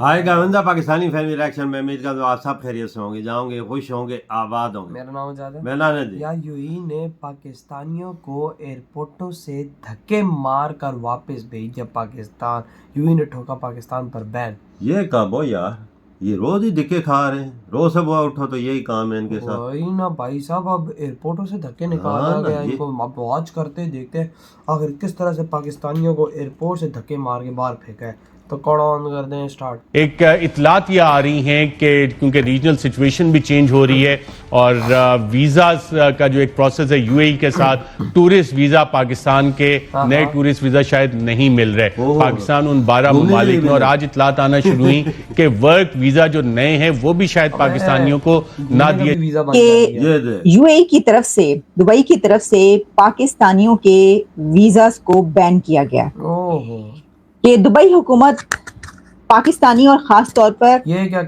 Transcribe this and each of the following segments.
हाय गाविंदा Pakistani family reaction में उम्मीद करता हूँ आप सब खैरियत से होंगे, जाओगे, खुश होंगे, आबाद होंगे। मेरा नाम आजाद है। मेरा नाम है जी। यार यूएई ने पाकिस्तानियों को एयरपोर्टों से धक्के मार कर वापस भेज दिया पाकिस्तान। यूएई ने ठोका पाकिस्तान पर बैन। ये कब हो यार, ये रोज ही धक्के खा रहे हैं, रोज सुबह उठो तो यही काम है इनके साथ। वही ना भाई साहब, अब एयरपोर्टों से धक्के निकाला गया इनको। अब वॉच करते देखते हैं आखिर किस तरह से पाकिस्तानियों को एयरपोर्ट से धक्के मार के बाहर फेंका है। तो कौन ऑन कर दें स्टार्ट। एक इतलात ये आ रही हैं कि क्योंकि रीजनल सिचुएशन भी चेंज हो रही है और वीज़ास का जो एक प्रोसेस है यूएई के साथ, टूरिस्ट वीज़ा पाकिस्तान के नए टूरिस्ट वीज़ा शायद नहीं मिल रहे पाकिस्तान उन 12 ममालिक में। और आज इतलात आना शुरू हुई कि वर्क वीज़ा जो नए हैं वो भी शायद पाकिस्तानियों को ना दिए। यूएई की तरफ से, दुबई की तरफ से पाकिस्तानियों के वीज़ास को बैन किया गया कि दुबई हुकूमत पाकिस्तानी और खास तौर पर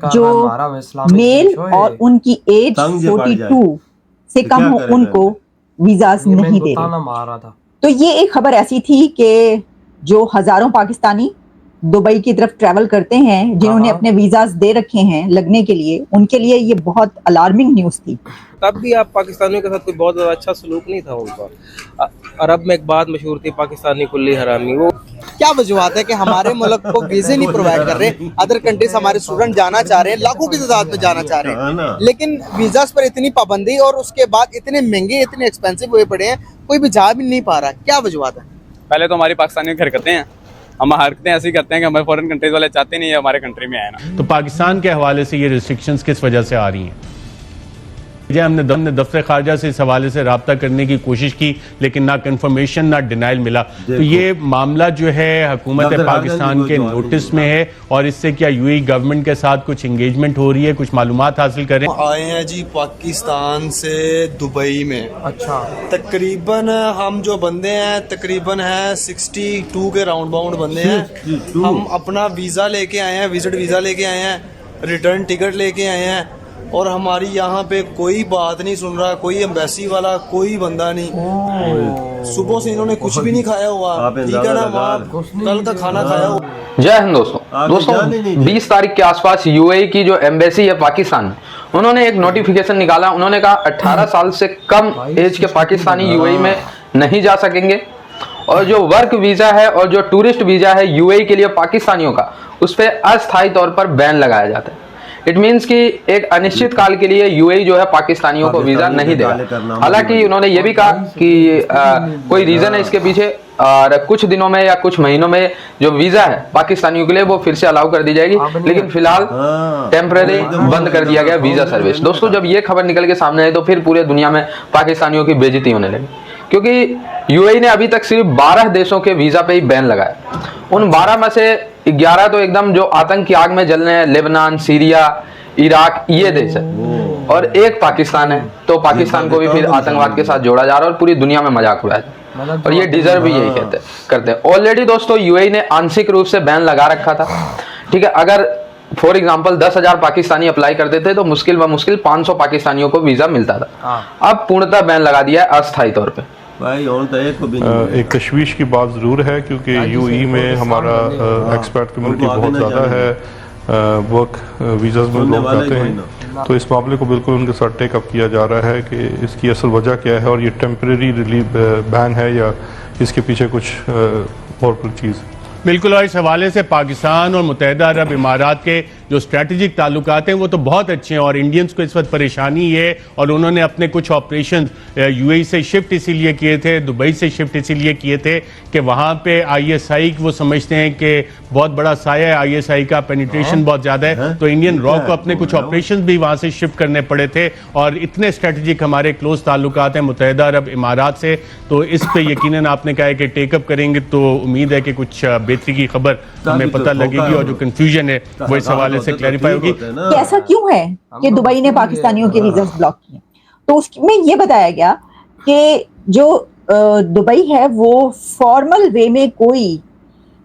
जो मेल और उनकी एज 42 से कम हो उनको वीज़ास नहीं दे रहे। तो ये एक खबर ऐसी थी कि जो हजारों पाकिस्तानी दुबई की तरफ ट्रैवल करते हैं, जिन्होंने अपने वीज़ास दे रखे हैं लगने के लिए, उनके लिए ये बहुत अलार्मिंग न्यूज़ थी। तब भी आप पाकिस्तानियों के साथ कोई बहुत ज़्यादा अच्छा सलूक नहीं था उनका। अरब में एक बात मशहूर थी, पाकिस्तानी कुल्ली हरामी। वो क्या वजूहत है कि हमारे मुल्क को वीजे नहीं प्रोवाइड कर रहे, अदर कंट्रीज हमारे स्टूडेंट जाना चाह रहे हैं, लाखों की तादाद में जाना चाह रहे हैं, लेकिन वीजा पर इतनी पाबंदी और उसके बाद इतने महंगे, इतने एक्सपेंसिव हुए पड़े हैं, कोई भी जा भी नहीं पा रहा। क्या वजूहत है? पहले तो हमारी पाकिस्तानी हरकतें हैं, हम हरकतें ऐसी करते हैं कि हमारे फॉरेन कंट्रीज वाले चाहते नहीं है हमारे कंट्री में आए ना। तो पाकिस्तान के हवाले से ये रिस्ट्रिक्शंस किस वजह से आ रही हैं? हमने दफ्तर खारजा से इस हवाले से राब्ता करने की कोशिश की, लेकिन ना कंफर्मेशन ना डिनाइल मिला। तो ये मामला जो है हुकूमत पाकिस्तान के नोटिस में है और इससे क्या यूएई गवर्नमेंट के साथ कुछ एंगेजमेंट हो रही है, कुछ मालूमात हासिल करें? आए हैं जी पाकिस्तान से दुबई में। अच्छा, तकरीबन हम जो बंदे हैं तकरीबन है 62 के राउंड बाउंड बंदे हैं। हम अपना वीज़ा लेके आए हैं, विजिट वीज़ा लेके आए हैं, रिटर्न टिकट लेके आए हैं, और हमारी यहाँ पे कोई बात नहीं सुन रहा, कोई एम्बेसी वाला कोई बंदा नहीं। सुबह से इन्होंने कुछ भी नहीं खाया हुआ, ठीक है ना, कल का खाना खाया हुआ। जय हिंद दोस्तों 20 तारीख के आसपास यूएई की जो एम्बेसी है पाकिस्तान, उन्होंने एक नोटिफिकेशन निकाला। उन्होंने कहा 18 साल से कम एज के पाकिस्तानी यूएई में नहीं जा सकेंगे, और जो वर्क वीजा है और जो टूरिस्ट वीजा है यूएई के लिए पाकिस्तानियों का, उस पर अस्थायी तौर पर बैन लगाया जाता है। इट मीन्स कि एक अनिश्चित काल के लिए यूएई जो है पाकिस्तानियों को वीजा नहीं देगा। हालांकि उन्होंने ये भी कहा कि कोई रीजन है इसके पीछे, और कुछ दिनों में या कुछ महीनों में जो वीजा है पाकिस्तानियों के लिए वो फिर से अलाउ कर दी जाएगी, लेकिन फिलहाल टेम्परेरी बंद कर दिया गया वीजा सर्विस। दोस्तों, जब ये खबर निकल के सामने आई तो फिर पूरे दुनिया में पाकिस्तानियों की बेइज्जती होने लगी, क्योंकि यूएई ने अभी तक सिर्फ 12 देशों के वीजा पे ही बैन लगाया। उन 12 में से 11 तो एकदम जो आतंक की आग में जल रहे हैं, लेबनान, सीरिया, इराक, ये देश है, और एक पाकिस्तान है। तो पाकिस्तान को भी फिर आतंकवाद के साथ जोड़ा जा रहा है और पूरी दुनिया में मजाक उड़ाया जा रहा है, और ये डिजर्व भी यही करते हैं। ऑलरेडी दोस्तों यूएई ने आंशिक रूप से बैन लगा रखा था, ठीक है। अगर फॉर एग्जाम्पल 10,000 पाकिस्तानी अप्लाई करते थे तो मुश्किल व मुश्किल 500 पाकिस्तानियों को वीजा मिलता था। अब पूर्णतः बैन लगा दिया है अस्थायी तौर पे। एक तशवीश की बात ज़रूर है, क्योंकि यूएई में हमारा एक्सपर्ट कम्युनिटी बहुत ज़्यादा है, वर्क वीज़ास में लोग जाते हैं, तो इस मामले को बिल्कुल उनके साथ टेक अप किया जा रहा है कि इसकी असल वजह क्या है, और ये टेम्परेरी रिलीफ बैन है या इसके पीछे कुछ और कोई चीज़। बिल्कुल, और इस हवाले से पाकिस्तान और मुत्तहिदा अरब इमारात के जो स्ट्रेटेजिक ताल्लुकात हैं वो तो बहुत अच्छे हैं, और इंडियंस को इस वक्त परेशानी है, और उन्होंने अपने कुछ ऑपरेशन यूएई से शिफ्ट इसीलिए किए थे, दुबई से शिफ्ट इसीलिए किए थे कि वहाँ पे आईएसआई वो समझते हैं कि बहुत बड़ा साया है आईएसआई का, पेनिट्रेशन बहुत ज़्यादा है, तो इंडियन रॉ को अपने कुछ ऑपरेशन भी वहाँ से शिफ्ट करने पड़े थे। और इतने स्ट्रेटेजिक हमारे क्लोज ताल्लुकात हैं मुत्तहिदा अरब इमारात से, तो इस पे यकीनन आपने कहा है कि टेकअप करेंगे, तो उम्मीद है कि कुछ बेहतरी की खबर हमें पता लगेगी और जो कंफ्यूजन है वो इस हवाले से क्लैरिफाई होगी। ऐसा क्यों है कि दुबई ने पाकिस्तानियों के वीजा ब्लॉक किए? तो उसमें ये बताया गया कि जो दुबई है वो फॉर्मल वे में कोई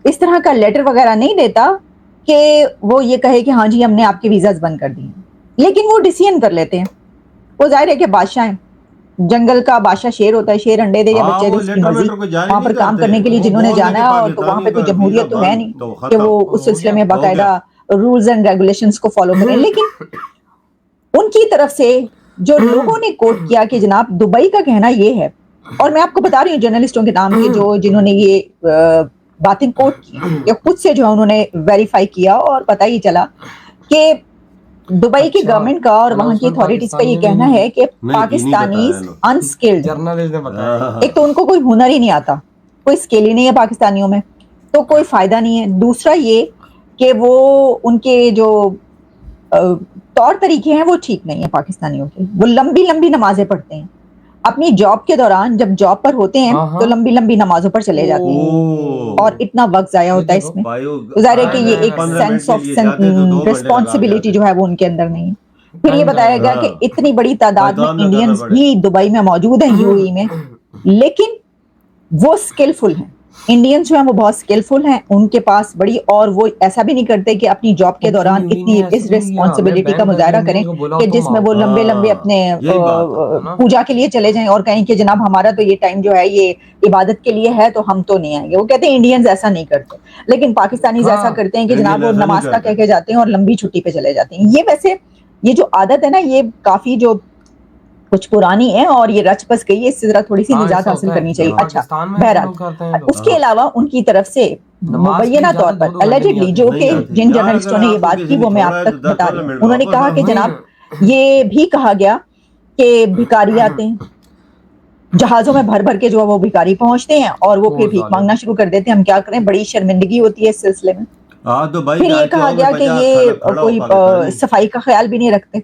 इस तरह का लेटर वगैरह नहीं देता कि वो ये कहे कि हाँ जी हमने आपके वीजाज बंद कर दिए, लेकिन वो डिसीजन कर लेते हैं। वो जाहिर है कि बादशाह हैं, जंगल का बादशाह शेर होता है, शेर अंडे दे या बच्चे दे उसकी मर्जी। वहाँ पर काम करने के लिए जिन्होंने जाना है, और तो वहाँ पे कोई जमहूरियत तो है नहीं कि वो उस सिलसिले में बाकायदा रूल्स एंड रेगुलेशंस को फॉलो करें, लेकिन उनकी तरफ से जो लोगों ने कोट किया कि जनाब दुबई का कहना ये है, और मैं आपको बता रही हूँ जर्नलिस्टों के नाम के जो जिन्होंने ये बातें कोट की, या खुद से जो है उन्होंने वेरीफाई किया और पता ही चला कि दुबई की गवर्नमेंट का और वहां की अथॉरिटीज का ये कहना है कि पाकिस्तानी अनस्किल्ड, जर्नलिस्ट ने बताया, एक तो उनको कोई हुनर ही नहीं आता, कोई स्किल ही नहीं है पाकिस्तानियों में, तो कोई फायदा नहीं है। दूसरा ये कि वो उनके जो तौर तरीके हैं वो ठीक नहीं है पाकिस्तानियों के, वो लंबी लंबी नमाजें पढ़ते हैं अपनी जॉब के दौरान, जब जॉब पर होते हैं तो लंबी लंबी नमाजों पर चले जाते हैं और इतना वक्त जाया होता है इसमें। ज़ाहिर है कि ये एक सेंस ऑफ रिस्पॉन्सिबिलिटी जो है वो उनके अंदर नहीं है। फिर ये बताया गया कि इतनी बड़ी तादाद में इंडियंस भी दुबई में मौजूद हैं, यूएई में, लेकिन वो स्किलफुल हैं, इंडियंस जो हैं वो बहुत स्किलफुल हैं, उनके पास बड़ी, और वो ऐसा भी नहीं करते कि अपनी जॉब के दौरान इतनी इस रिस्पॉन्सिबिलिटी का मुजाहरा करें कि जिसमें वो लंबे लंबे अपने पूजा के लिए चले जाएं और कहें कि जनाब हमारा तो ये टाइम जो है ये इबादत के लिए है तो हम तो नहीं आएंगे। वो कहते हैं इंडियंस ऐसा नहीं करते, लेकिन पाकिस्तानी ऐसा करते हैं कि जनाब वो नमाज का कह के जाते हैं और लंबी छुट्टी पे चले जाते हैं। ये वैसे ये जो आदत है ना, ये काफी जो कुछ पुरानी है और ये रच बस गई है, इससे जरा थोड़ी सी निजात हासिल करनी चाहिए। अच्छा, बहरहाल उसके अलावा उनकी तरफ से मुबैना तौर पर अलेजिडली जो कि जिन जर्नलिस्टों ने ये बात की वो मैं आप तक बता रही हूँ, उन्होंने कहा कि जनाब ये भी कहा गया कि भिखारी आते हैं जहाजों में भर भर के, जो है वो भिखारी पहुंचते हैं और वो फिर भीख मांगना शुरू कर देते हैं। हम क्या करें, बड़ी शर्मिंदगी होती है इस सिलसिले में। फिर ये कहा गया कि ये कोई सफाई का ख्याल भी नहीं रखते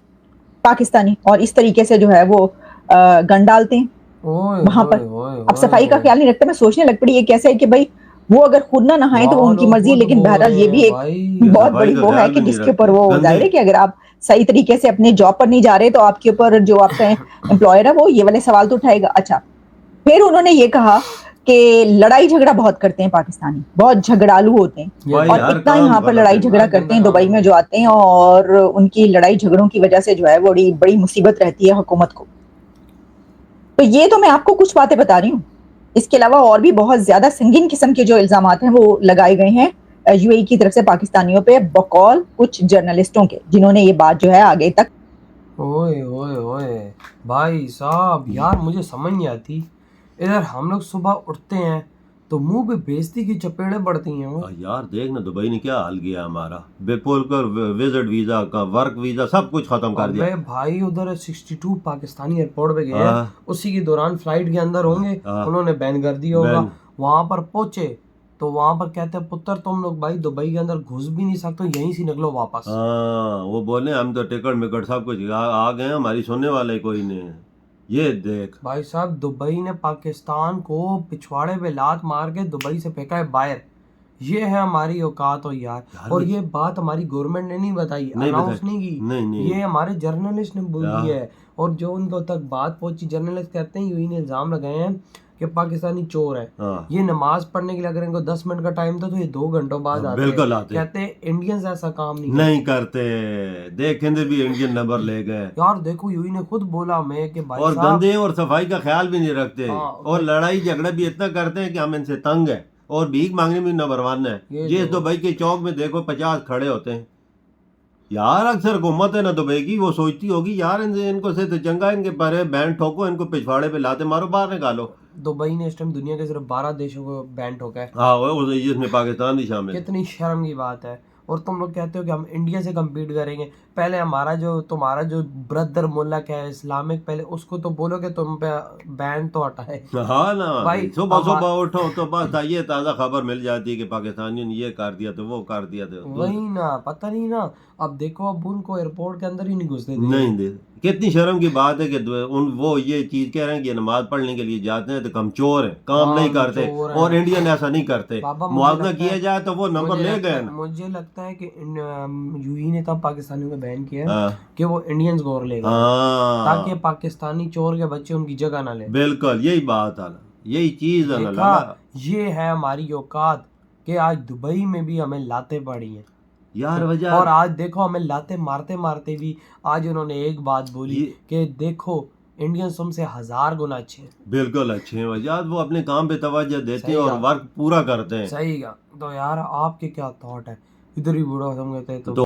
पाकिस्तानी, और इस तरीके से जो है वो गन डालते हैं वहां पर। अब सफाई का ख्याल नहीं रखते, मैं सोचने लग पड़ी ये कैसे है कि भाई वो अगर खुद ना नहाए तो वो उनकी मर्जी, लेकिन बहरहाल ये भी एक बहुत बड़ी वो है कि जिसके ऊपर वो जाहिर है कि अगर आप सही तरीके से अपने जॉब पर नहीं जा रहे तो आपके ऊपर जो आपका एम्प्लॉयर है वो ये वाले सवाल तो उठाएगा। अच्छा, फिर उन्होंने ये कहा कि लड़ाई झगड़ा बहुत करते हैं पाकिस्तानी, बहुत झगड़ालू होते हैं, और इतना यहाँ पर लड़ाई झगड़ा करते हैं दुबई में जो आते हैं, और उनकी लड़ाई झगड़ों की वजह से जो है बड़ी बड़ी मुसीबत रहती है हुकूमत को। तो ये तो मैं आपको कुछ बातें बता रही हूँ, इसके अलावा और भी बहुत ज्यादा संगीन किस्म के जो इल्जामात हैं वो लगाए गए हैं यूएई की तरफ से पाकिस्तानियों पे, बकौल कुछ जर्नलिस्टों के, जिन्होंने ये बात जो है आगे तक। ओए ओए ओए भाई साहब, यार मुझे समझ नहीं आती, इधर हम लोग सुबह उठते हैं तो मुंह पे बेइज्जती की चपेड़े पड़ती हैं। यार देख ना दुबई ने क्या हाल किया हमारा, बेपोल कर विजिट वीजा का, वर्क वीजा सब कुछ खत्म कर दिया। भाई उधर 62 पाकिस्तानी एयरपोर्ट पे गए, उसी के दौरान फ्लाइट के अंदर होंगे, उन्होंने बैन कर दिया होगा। वहां पर पहुंचे तो वहां पर कहते हैं पुत्र तुम लोग भाई दुबई के अंदर घुस भी नहीं सकते, यहीं से निकलो वापस। वो बोले हम तो टिकट मिकट सब कुछ आ गए, हमारी सुनने वाले कोई नहीं। ये देख भाई साहब, दुबई ने पाकिस्तान को पिछवाड़े पे लात मार के दुबई से फेंका है बाहर। ये है हमारी औकात हो यार। और ये बात हमारी गवर्नमेंट ने नहीं बताई, अनाउंस नहीं की, नहीं। ये हमारे जर्नलिस्ट ने बोली है, और जो उनको तक बात पहुंची, जर्नलिस्ट कहते हैं यूएई ने इल्जाम लगाए हैं कि पाकिस्तानी चोर है। ये नमाज पढ़ने के लिए अगर इनको 10 मिनट का टाइम था तो ये 2 घंटों बाद आते हैं। कहते हैं इंडियंस ऐसा काम नहीं करते। देखेंगे भी इंडियन नंबर ले गए यार। देखो यूएई ने खुद बोला मैं कि भाई और गंदे और सफाई का ख्याल भी नहीं रखते, और लड़ाई झगड़ा भी इतना करते हैं कि हम इनसे तंग है, और भीख मांगने में नंबर 1 है। ये दुबई के चौक में देखो 50 खड़े होते हैं। यार अक्सर हुकूमत है ना दुबई की, वो सोचती होगी यार इनको से तो चंगा इनके परे बैंड ठोको, इनको पिछवाड़े पे लाते मारो, बाहर निकालो। दुबई ने इस टाइम दुनिया के सिर्फ 12 देशों को बैंड ठोका है। हाँ, जिसमें पाकिस्तान भी शामिल। कितनी शर्म की बात है। और तुम लोग कहते हो कि हम इंडिया से कम्पीट करेंगे। पहले हमारा जो तुम्हारा जो ब्रदर मुल्क है इस्लामिक, पहले उसको तो बोलो कि तुम पे बैन तो हटाए। हाँ ना भाई, सुबह उठो तो बस ये ताज़ा खबर मिल जाती है कि पाकिस्तानियों ने ये कर दिया तो वो कर दिया तो वही ना, पता नहीं ना। अब देखो अब उनको एयरपोर्ट के अंदर ही नहीं घुसते नहीं दे। कितनी शर्म की बात है कि वो ये चीज कह रहे हैं कि नमाज पढ़ने के लिए जाते हैं तो हम चोर हैं, काम नहीं करते, और इंडियन ऐसा नहीं करते। मुआवजा किया जाए तो वो नंबर ले गए। मुझे लगता है कि यूएई ने तब पाकिस्तानियों को बैन किया कि वो इंडियंस को और लेगा, ताकि पाकिस्तानी चोर के बच्चे उनकी जगह ना ले। बिल्कुल यही बात है, यही चीज है। ये है हमारी औकात कि आज दुबई में भी हमें लाते पड़ी हैं यार वजह। और आज देखो हमें लाते मारते मारते भी आज उन्होंने एक बात बोली कि देखो इंडियंस तुमसे 1000 गुना अच्छे हैं। बिल्कुल अच्छे हैं वजह, वो अपने काम पे तवज्जो देते हैं और वर्क पूरा करते हैं। सही का। तो यार आपके क्या थॉट है? इधर ही बूढ़ा खत्म कहते हैं तो